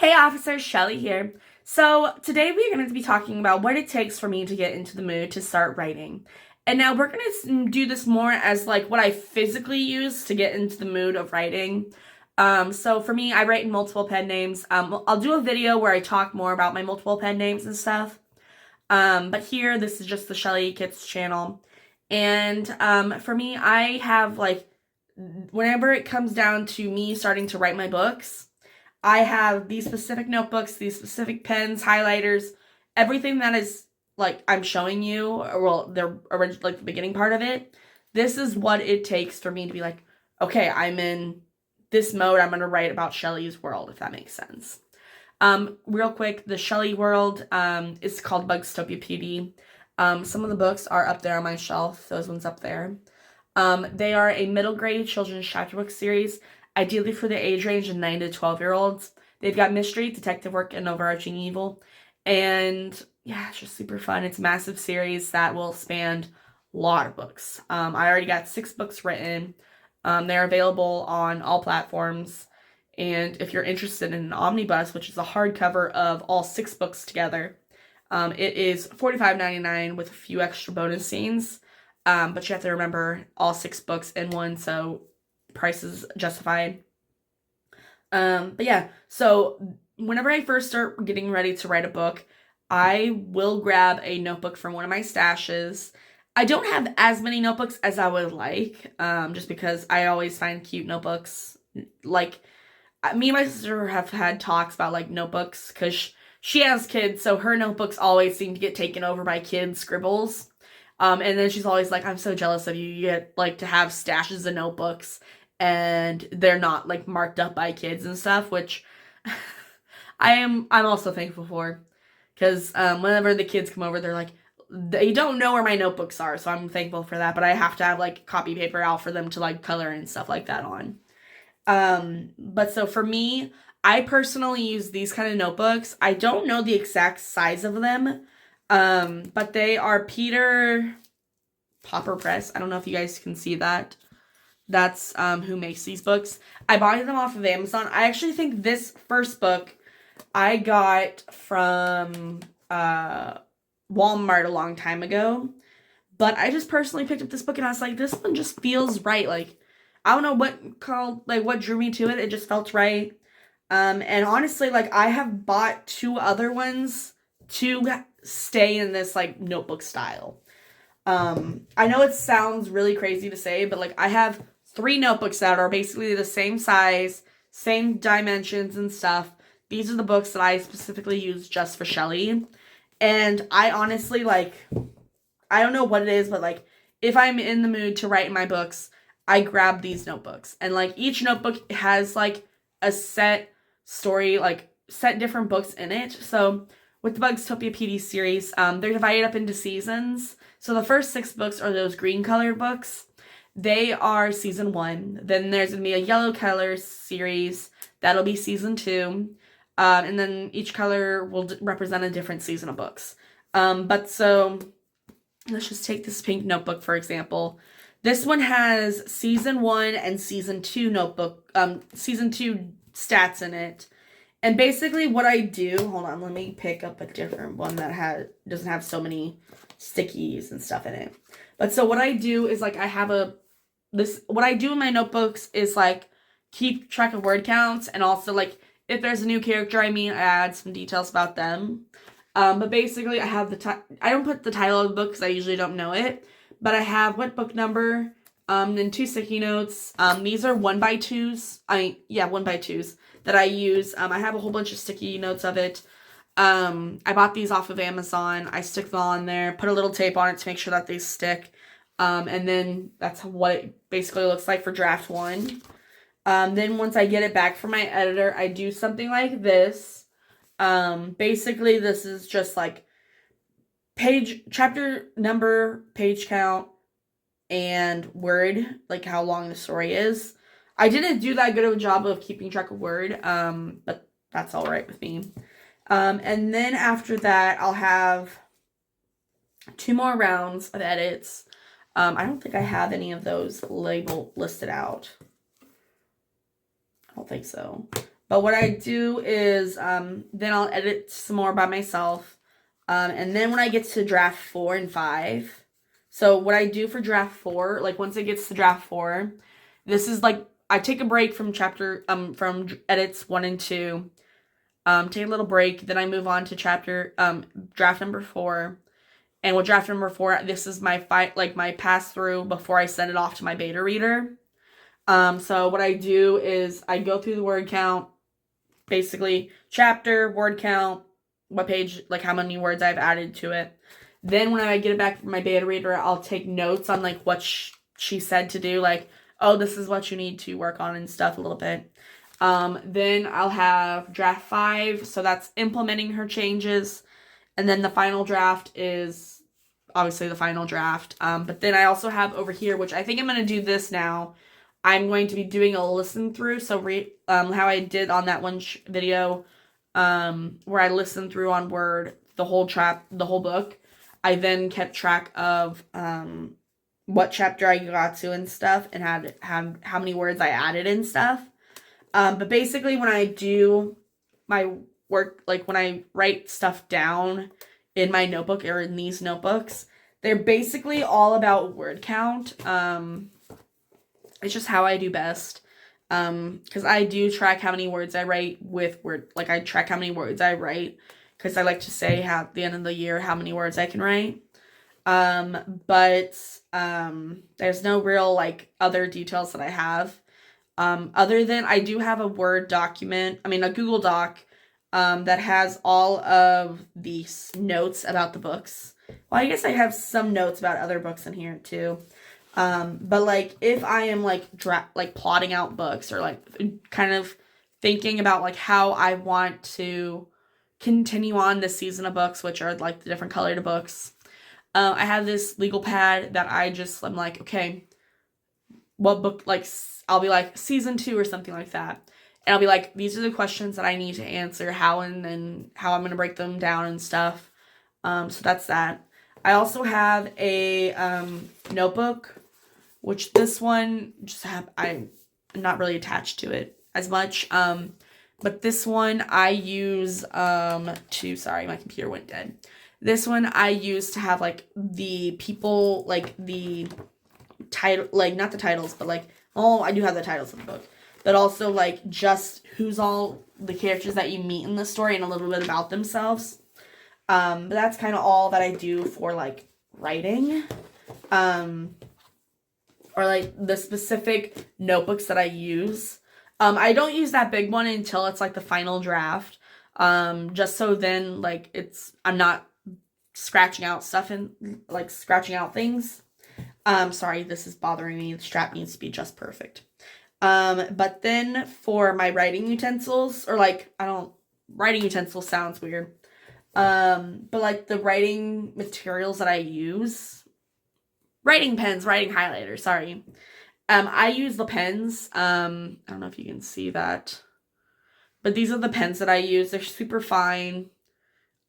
Hey officers, Shelly here. So today we're going to be talking about what it takes for me to get into the mood to start writing. And now we're going to do this more as like what I physically use to get into the mood of writing. So for me, I write in multiple pen names. I'll do a video where I talk more about my multiple pen names and stuff. But here, this is just the Shelly Kits channel. And for me, I have like, whenever it comes down to me starting to write my books, I have these specific notebooks, these specific pens, highlighters, everything that is like I'm showing you, or well, they're like the beginning part of it. This is what it takes for me to be like, okay, I'm in this mode. I'm going to write about Shelly's world, if that makes sense. Real quick, the Shelly world is called Bugztopia PD. Some of the books are up there on my shelf. Those ones up there. They are a middle grade children's chapter book series, ideally for the age range of 9 to 12-year-olds. They've got mystery, detective work, and overarching evil. And yeah, it's just super fun. It's a massive series that will span a lot of books. I already got 6 books written. They're available on all platforms. And if you're interested in an omnibus, which is a hardcover of all 6 books together, it is $45.99 with a few extra bonus scenes. But you have to remember all 6 books in one, so price is justified. But yeah, so whenever I first start getting ready to write a book, I will grab a notebook from one of my stashes. I don't have as many notebooks as I would like, just because I always find cute notebooks. Like, me and my sister have had talks about, like, notebooks, because she has kids, so her notebooks always seem to get taken over by kids' scribbles. And then she's always like, I'm so jealous of you. You get, like, to have stashes of notebooks, and they're not, like, marked up by kids and stuff, which I'm also thankful for. Because whenever the kids come over, they're like, they don't know where my notebooks are, so I'm thankful for that. But I have to have, like, copy paper out for them to, like, color and stuff like that on. But so for me, I personally use these kind of notebooks. I don't know the exact size of them, but they are Peter Popper Press. I don't know if you guys can see that. That's who makes these books. I bought them off of Amazon. I actually think this first book I got from Walmart a long time ago. But I just personally picked up this book and I was like, this one just feels right. Like, I don't know what drew me to it. It just felt right. And honestly, like, I have bought 2 other ones to stay in this, like, notebook style. I know it sounds really crazy to say, but, like, I have 3 notebooks that are basically the same size, same dimensions and stuff. These are the books that I specifically use just for Shelly. And I honestly, like, I don't know what it is, but, like, if I'm in the mood to write in my books, I grab these notebooks. And, like, each notebook has, like, a set story, like, set different books in it. So with the Bugztopia PD series, they're divided up into seasons. So the first 6 books are those green colored books. They are season 1. Then there's going to be a yellow color series. That'll be season 2. And then each color will represent a different season of books. But so let's just take this pink notebook, for example. This one has season 1 and season 2 season 2 stats in it. And basically what I do, hold on, let me pick up a different one that doesn't have so many stickies and stuff in it. But so what I do is, like, what I do in my notebooks is, like, keep track of word counts, and also, like, if there's a new character I add some details about them. But basically I have I don't put the title of the book because I usually don't know it, but I have what book number, and 2 sticky notes. These are 1x2s. 1x2s that I use. I have a whole bunch of sticky notes of it. I bought these off of Amazon. I stick them all in there, put a little tape on it to make sure that they stick. And then that's what it basically looks like for draft 1. Then once I get it back from my editor, I do something like this. Basically this is just like chapter number, page count, and word, like how long the story is. I didn't do that good of a job of keeping track of word, but that's all right with me. And then after that, I'll have 2 more rounds of edits. I don't think I have any of those listed out. I don't think so. But what I do is then I'll edit some more by myself. And then when I get to draft 4 and 5, so what I do for draft 4, like once it gets to draft 4, this is like I take a break from from edits 1 and 2. Take a little break, then I move on to draft number 4. And with draft number 4, this is my my pass through before I send it off to my beta reader. So what I do is I go through the word count, basically chapter, word count, what page, like how many words I've added to it. Then when I get it back from my beta reader, I'll take notes on like what she said to do, like, oh, this is what you need to work on and stuff a little bit. Then I'll have draft 5, so that's implementing her changes. And then the final draft is obviously the final draft. But then I also have over here, which I think I'm going to do this now. I'm going to be doing a listen through. So how I did on that one video, where I listened through on Word the whole book. I then kept track of what chapter I got to and stuff, and had how many words I added and stuff. But basically, when I do my work, like when I write stuff down in my notebook or in these notebooks, they're basically all about word count. It's just how I do best. Because I do track how many words I write with word, like I track how many words I write, because I like to say at the end of the year how many words I can write. But there's no real like other details that I have. Other than I do have a Word document, a Google Doc, that has all of these notes about the books. Well, I guess I have some notes about other books in here too. But like if I am like plotting out books, or like kind of thinking about like how I want to continue on this season of books, which are like the different colored books, I have this legal pad that I'm like, okay, what book, like I'll be like season 2 or something like that. And I'll be like, these are the questions that I need to answer, how and how I'm going to break them down and stuff. So that's that. I also have a notebook, which this one I'm not really attached to it as much. But this one I use sorry, my computer went dead. This one I use to have like the people, like the title, like not the titles, but like, oh, I do have the titles of the book, but also like just who's all the characters that you meet in the story and a little bit about themselves. But that's kind of all that I do for like writing. Or like the specific notebooks that I use. I don't use that big one until it's like the final draft. Just so then like I'm not scratching out stuff and like scratching out things. Sorry, this is bothering me. The strap needs to be just perfect. But then for my writing utensils, or like, writing utensils sounds weird. But like the writing materials that I use, writing pens, writing highlighters, sorry. I use the pens. I don't know if you can see that, but these are the pens that I use. They're super fine.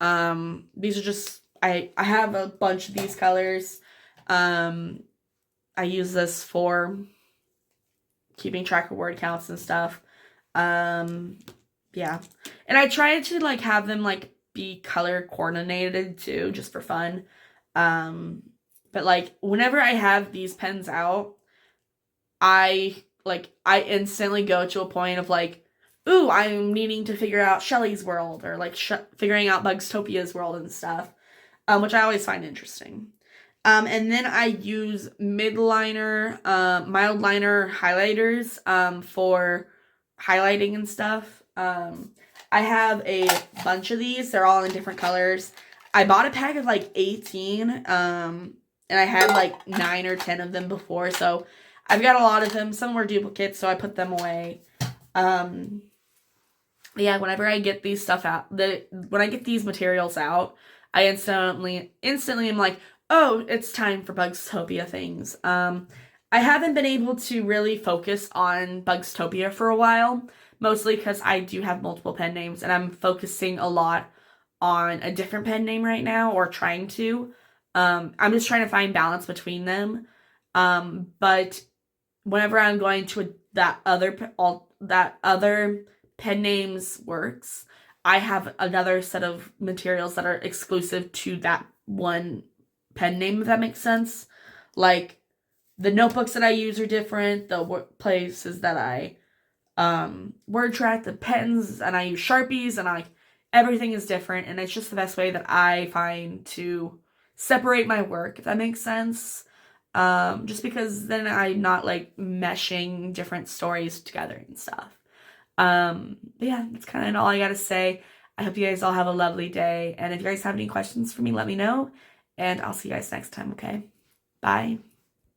These are just, I have a bunch of these colors. I use this for keeping track of word counts and stuff. Yeah. And I try to like have them like be color coordinated too, just for fun. But like whenever I have these pens out, I instantly go to a point of like, ooh, I'm needing to figure out Shelley's world, or like figuring out Bugztopia's world and stuff, which I always find interesting. And then I use mild liner highlighters for highlighting and stuff. I have a bunch of these. They're all in different colors. I bought a pack of like 18, and I had like 9 or 10 of them before, so I've got a lot of them. Some were duplicates, so I put them away. Yeah, whenever I get these stuff out, when I get these materials out, I instantly am like, oh, it's time for Bugztopia things. I haven't been able to really focus on Bugztopia for a while, mostly because I do have multiple pen names, and I'm focusing a lot on a different pen name right now, or trying to. I'm just trying to find balance between them. But whenever I'm going to that other pen names works, I have another set of materials that are exclusive to that one pen name, if that makes sense. Like, the notebooks that I use are different, the places that I word track, the pens, and I use Sharpies, and everything is different, and it's just the best way that I find to separate my work, if that makes sense. Just because then I'm not like meshing different stories together and stuff. But yeah, that's kind of all I gotta say. I hope you guys all have a lovely day, and if you guys have any questions for me, let me know, and I'll see you guys next time, okay? Bye.